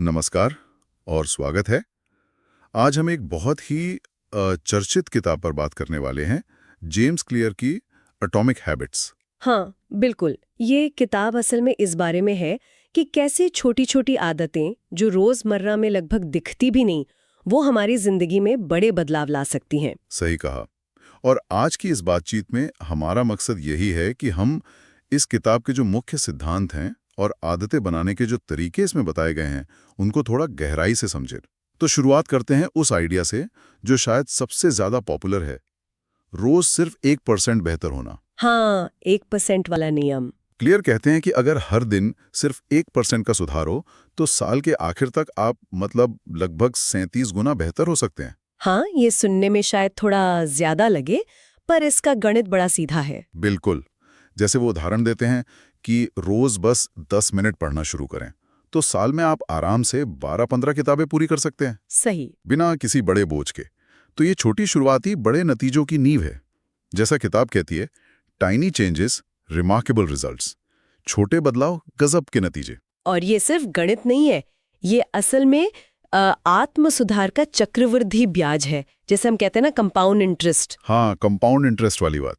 नमस्कार और स्वागत है। आज हम एक बहुत ही चर्चित किताब पर बात करने वाले हैं, जेम्स क्लियर की एटॉमिक हैबिट्स। हाँ, बिल्कुल। ये किताब असल में इस बारे में है कि कैसे छोटी-छोटी आदतें जो रोजमर्रा में लगभग दिखती भी नहीं, वो हमारी जिंदगी में बड़े बदलाव ला सकती हैं। सही कहा। और आज की इस बातचीत में हमारा मकसद यही है कि हम इस किताब के जो मुख्य सिद्धांत हैं और आदतें बनाने के जो तरीके इसमें बताए गए हैं, उनको थोड़ा गहराई से समझें। तो शुरुआत करते हैं उस आइडिया से जो शायद सबसे ज्यादा पॉपुलर है, रोज सिर्फ 1% बेहतर होना। हाँ, 1% वाला नियम। क्लियर कहते हैं कि अगर हर दिन सिर्फ 1% का सुधार हो तो साल के आखिर तक आप लगभग 37 गुना बेहतर हो सकते हैं। हाँ, ये सुनने में शायद थोड़ा ज्यादा लगे, पर इसका गणित बड़ा सीधा है। बिल्कुल। जैसे वो उदाहरण देते हैं कि रोज बस 10 मिनट पढ़ना शुरू करें तो साल में आप आराम से 12-15 किताबें पूरी कर सकते हैं, सही। बिना किसी बड़े बोझ के। तो ये छोटी शुरुआत ही बड़े नतीजों की नींव है। जैसा किताब कहती है, टाइनी चेंजेस रिमार्केबल रिजल्ट्स। छोटे बदलाव गजब के नतीजे। और ये सिर्फ गणित नहीं है, ये असल में आत्म सुधार का चक्रवृद्धि ब्याज है, जैसे हम कहते हैं ना, कंपाउंड इंटरेस्ट। हाँ, कंपाउंड इंटरेस्ट वाली बात।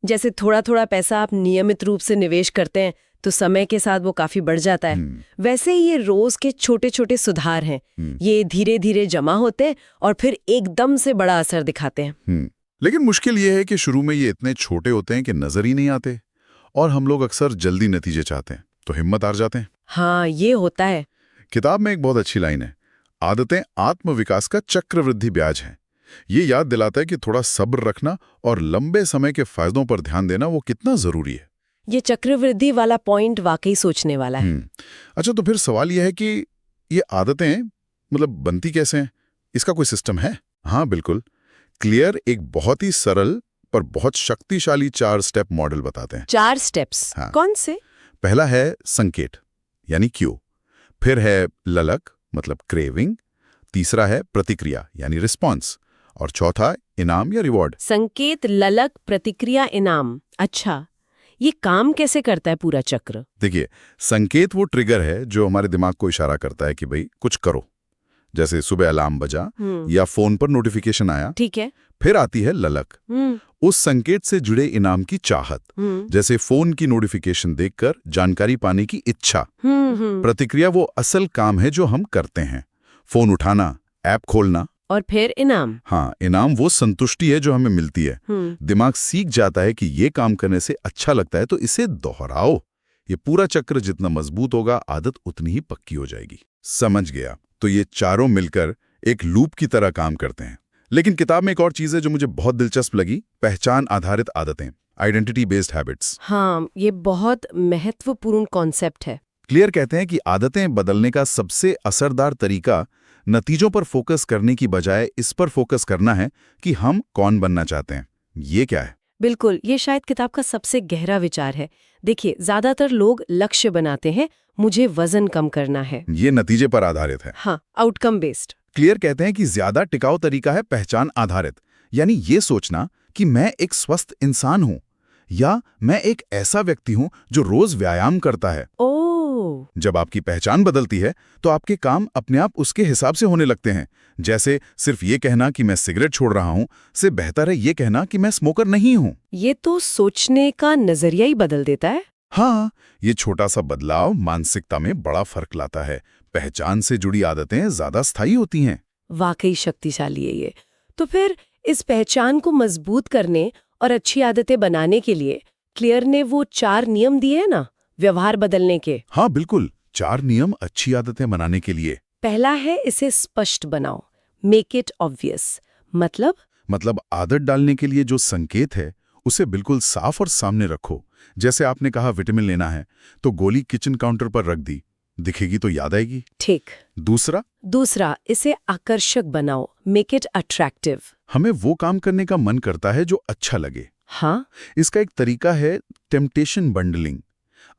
जैसे थोड़ा थोड़ा पैसा आप नियमित रूप से निवेश करते हैं तो समय के साथ वो काफी बढ़ जाता है। वैसे ही ये रोज के छोटे छोटे सुधार हैं, ये धीरे धीरे जमा होते हैं और फिर एकदम से बड़ा असर दिखाते हैं। लेकिन मुश्किल ये है कि शुरू में ये इतने छोटे होते हैं कि नजर ही नहीं आते और हम लोग अक्सर जल्दी नतीजे चाहते हैं तो हिम्मत हार जाते हैं। हाँ, ये होता है। किताब में एक बहुत अच्छी लाइन है, आदतें आत्म विकास का चक्रवृद्धि ब्याज है। ये याद दिलाता है कि थोड़ा सब्र रखना और लंबे समय के फायदों पर ध्यान देना वो कितना जरूरी है। ये चक्रवृद्धि वाला पॉइंट वाकई सोचने वाला है। अच्छा, तो फिर सवाल यह है कि ये आदतें बनती कैसे हैं? इसका कोई सिस्टम है? हाँ, बिल्कुल। क्लियर एक बहुत ही सरल पर बहुत शक्तिशाली 4 स्टेप मॉडल बताते हैं। 4 स्टेप्स? हाँ। कौन से? पहला है संकेत यानी क्यू, फिर है ललक क्रेविंग, तीसरा है प्रतिक्रिया यानी रिस्पॉन्स, और चौथा इनाम या रिवॉर्ड। संकेत, ललक, प्रतिक्रिया, इनाम। अच्छा, ये काम कैसे करता है पूरा चक्र? देखिए, संकेत वो ट्रिगर है जो हमारे दिमाग को इशारा करता है कि भाई कुछ करो, जैसे सुबह अलार्म बजा या फोन पर नोटिफिकेशन आया। ठीक है। फिर आती है ललक, उस संकेत से जुड़े इनाम की चाहत, जैसे फोन की नोटिफिकेशन देखकर जानकारी पाने की इच्छा। प्रतिक्रिया वो असल काम है जो हम करते हैं, फोन उठाना, ऐप खोलना। और फिर इनाम? हाँ, इनाम वो संतुष्टि है जो हमें मिलती है। दिमाग सीख जाता है कि ये काम करने से अच्छा लगता है तो इसे दोहराओ। ये पूरा चक्र जितना मजबूत होगा, आदत उतनी ही पक्की हो जाएगी। समझ गया। तो ये चारों मिलकर एक लूप की तरह काम करते हैं। लेकिन किताब में एक और चीज है जो मुझे बहुत दिलचस्प लगी, पहचान आधारित आदतें, आइडेंटिटी बेस्ड हैबिट्स। हाँ, ये बहुत महत्वपूर्ण कॉन्सेप्ट है। क्लियर कहते हैं कि आदतें बदलने का सबसे असरदार तरीका नतीजों पर फोकस करने की बजाय इस पर फोकस करना है कि हम कौन बनना चाहते हैं। ये क्या है? बिल्कुल, ये शायद किताब का सबसे गहरा विचार है। देखिए, ज्यादातर लोग लक्ष्य बनाते हैं, मुझे वजन कम करना है। ये नतीजे पर आधारित है। हाँ, आउटकम बेस्ड। क्लियर कहते हैं कि ज्यादा टिकाऊ तरीका है पहचान आधारित, यानी ये सोचना कि मैं एक स्वस्थ इंसान हूं या मैं एक ऐसा व्यक्ति हूं जो रोज व्यायाम करता है। जब आपकी पहचान बदलती है तो आपके काम अपने आप उसके हिसाब से होने लगते हैं। जैसे सिर्फ ये कहना कि मैं सिगरेट छोड़ रहा हूं से बेहतर है ये कहना कि मैं स्मोकर नहीं हूं। ये तो सोचने का नजरिया ही बदल देता है। हाँ, ये छोटा सा बदलाव मानसिकता में बड़ा फर्क लाता है। पहचान से जुड़ी आदतें ज्यादा स्थायी होती हैं। वाकई शक्तिशाली है ये। तो फिर इस पहचान को मजबूत करने और अच्छी आदतें बनाने के लिए क्लियर ने वो 4 नियम दिए हैं ना, व्यवहार बदलने के। हाँ, बिल्कुल। 4 नियम अच्छी आदतें बनाने के लिए। पहला है, इसे स्पष्ट बनाओ, मेक इट ऑब्वियस। मतलब आदत डालने के लिए जो संकेत है उसे बिल्कुल साफ और सामने रखो। जैसे आपने कहा विटामिन लेना है तो गोली किचन काउंटर पर रख दी, दिखेगी तो याद आएगी। ठीक। दूसरा, इसे आकर्षक बनाओ, मेक इट अट्रैक्टिव। हमें वो काम करने का मन करता है जो अच्छा लगे। हाँ, इसका एक तरीका है टेम्पटेशन बंडलिंग।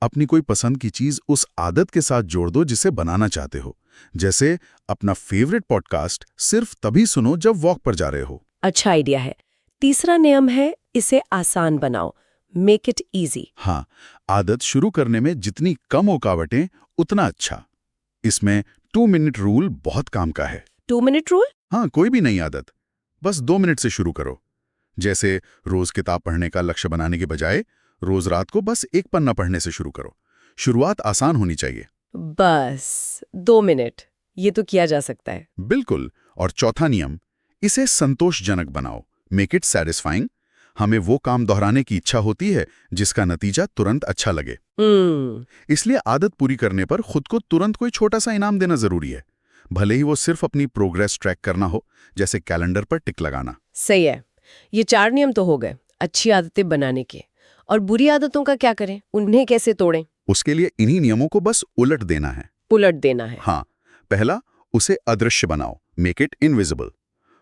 अपनी कोई पसंद की चीज उस आदत के साथ जोड़ दो जिसे बनाना चाहते हो। जैसे अपना फेवरेट पॉडकास्ट सिर्फ तभी सुनो जब वॉक पर जा रहे हो। अच्छा आइडिया है। तीसरा नियम है, इसे आसान बनाओ, मेक इट इजी। हाँ, आदत शुरू करने में जितनी कम रुकावटें उतना अच्छा। इसमें 2 मिनट रूल बहुत काम का है। 2 मिनट रूल? हाँ, कोई भी नई आदत बस 2 मिनट से शुरू करो। जैसे रोज किताब पढ़ने का लक्ष्य बनाने के बजाय रोज रात को बस 1 पन्ना पढ़ने से शुरू करो। शुरुआत आसान होनी चाहिए। बस 2 मिनट, ये तो किया जा सकता है। बिल्कुल। और चौथा नियम, इसे संतोषजनक बनाओ। Make it satisfying. हमें वो काम दोहराने की इच्छा होती है जिसका नतीजा तुरंत अच्छा लगे। इसलिए आदत पूरी करने पर खुद को तुरंत कोई छोटा सा इनाम देना जरूरी है, भले ही वो सिर्फ अपनी प्रोग्रेस ट्रैक करना हो, जैसे कैलेंडर पर टिक लगाना। सही है। ये 4 नियम तो हो गए अच्छी आदतें बनाने के। और बुरी आदतों का क्या करें? उन्हें कैसे तोड़ें? उसके लिए इन्हीं नियमों को बस उलट देना है। उलट देना है। हाँ, पहला, उसे अदृश्य बनाओ। Make it invisible.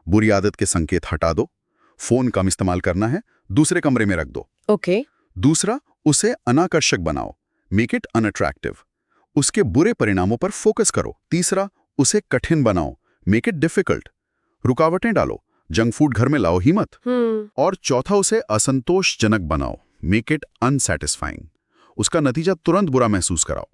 बुरी आदत के संकेत हटा दो। फोन कम इस्तेमाल करना है, दूसरे कमरे में रख दो। ओके। दूसरा, उसे अनाकर्षक बनाओ। Make it unattractive. उसके बुरे परिणामों पर फोकस करो। तीसरा, उसे कठिन बनाओ। Make it difficult. रुकावटें डालो, जंक फूड घर में लाओ ही मत। और चौथा, उसे असंतोषजनक बनाओ। Make it unsatisfying. उसका नतीजा तुरंत बुरा महसूस कराओ।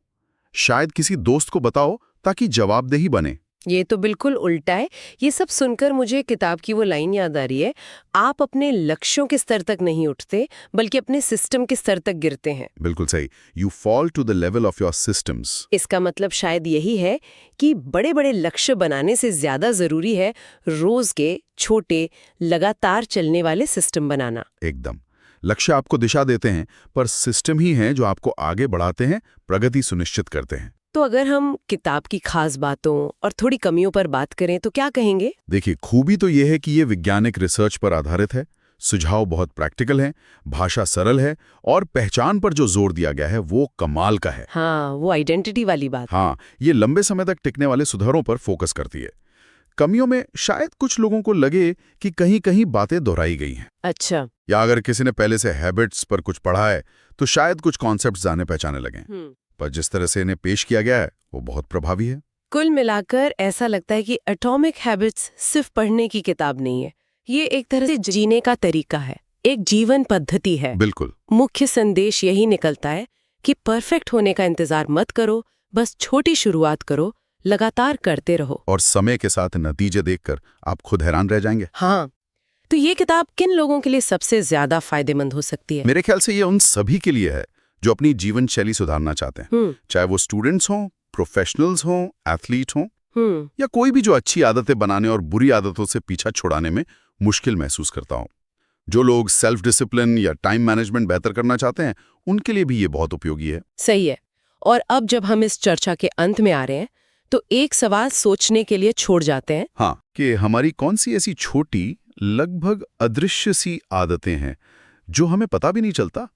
शायद किसी दोस्त को बताओ ताकि जवाबदेही बने। ये तो बिल्कुल उल्टा है। ये सब सुनकर मुझे किताब की वो लाइन याद आ रही है, आप अपने लक्ष्यों के स्तर तक नहीं उठते बल्कि अपने सिस्टम के स्तर तक गिरते हैं। बिल्कुल सही। You fall to the level of your systems. इसका मतलब शायद यही है कि बड़े बड़े लक्ष्य बनाने से ज्यादा जरूरी है रोज के छोटे लगातार चलने वाले सिस्टम बनाना। एकदम। लक्ष्य आपको दिशा देते हैं, पर सिस्टम ही हैं जो आपको आगे बढ़ाते हैं, प्रगति सुनिश्चित करते हैं। तो अगर हम किताब की खास बातों और थोड़ी कमियों पर बात करें तो क्या कहेंगे? देखिए, खूबी तो ये है कि ये वैज्ञानिक रिसर्च पर आधारित है, सुझाव बहुत प्रैक्टिकल हैं, भाषा सरल है और पहचान पर जो जोर दिया गया है वो कमाल का है। हाँ, वो आइडेंटिटी वाली बात। हाँ, ये लंबे समय तक टिकने वाले सुधारों पर फोकस करती है। कमियों में शायद कुछ लोगों को लगे कि कहीं कहीं बातें दोहराई गई हैं। अच्छा। या अगर किसी ने पहले से हैबिट्स पर कुछ पढ़ा है तो शायद कुछ कॉन्सेप्ट जाने पहचाने लगे। पर जिस तरह से इन्हें पेश किया गया है वो बहुत प्रभावी है। कुल मिलाकर ऐसा लगता है कि एटॉमिक हैबिट्स सिर्फ पढ़ने की किताब नहीं है, ये एक तरह से जीने का तरीका है, एक जीवन पद्धति है। बिल्कुल। मुख्य संदेश यही निकलता है कि परफेक्ट होने का इंतजार मत करो, बस छोटी शुरुआत करो, लगातार करते रहो और समय के साथ नतीजे देखकर आप खुद हैरान रह जाएंगे। हाँ, तो ये किताब किन लोगों के लिए सबसे ज्यादा फायदेमंद हो सकती है? मेरे ख्याल से ये उन सभी के लिए है जो अपनी जीवन शैली सुधारना चाहते हैं, चाहे वो स्टूडेंट्स हों, प्रोफेशनल्स हों, एथलीट हों, या कोई भी जो अच्छी आदतें बनाने और बुरी आदतों से पीछा छुड़ाने में मुश्किल महसूस करता हो। जो लोग सेल्फ डिसिप्लिन या टाइम मैनेजमेंट बेहतर करना चाहते हैं उनके लिए भी ये बहुत उपयोगी है। सही है। और अब जब हम इस चर्चा के अंत में आ रहे हैं तो एक सवाल सोचने के लिए छोड़ जाते हैं। हाँ, कि हमारी कौन सी ऐसी छोटी लगभग अदृश्य सी आदतें हैं जो हमें पता भी नहीं चलता,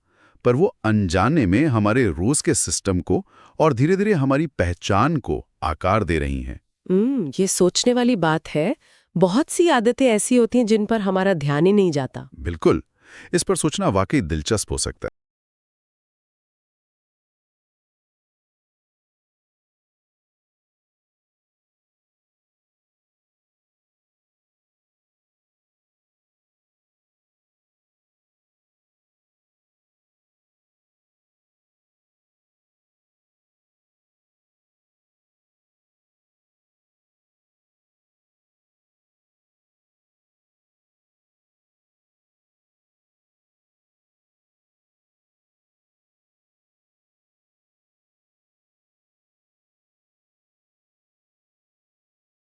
पर वो अनजाने में हमारे रोज के सिस्टम को और धीरे धीरे हमारी पहचान को आकार दे रही हैं। ये सोचने वाली बात है। बहुत सी आदतें ऐसी होती हैं जिन पर हमारा ध्यान ही नहीं जाता। बिल्कुल। इस पर सोचना वाकई दिलचस्प हो सकता है।